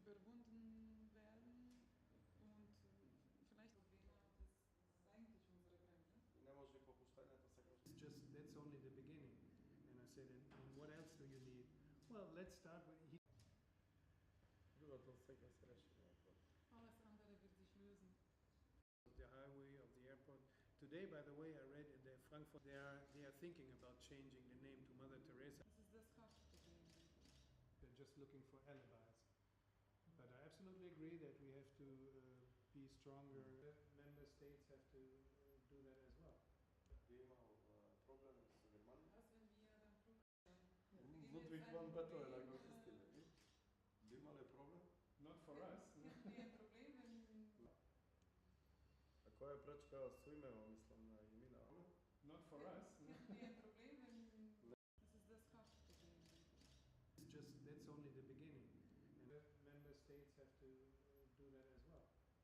überwunden werden und vielleicht das ist eigentlich unsere Grenze. It's just, that's only the beginning. And I said, and what else do you need? Well, let's start with, Alles andere wird sich lösen. the highway, of the airport. Today, by the way, I read in the Frankfurt, they are thinking about changing the name to Mother Teresa. Das ist das Hauptproblem. They're just looking for alibis. But I absolutely agree that we have to be stronger. Member states have to do that as well. Problem с Германия. Was, wenn wir dann Flug Not with one battle, like what is still. Do you have a problem? Not for us. Hätten wir ein Problem, wenn... A koja je prečkala svime, mislim, na imena? Not for us.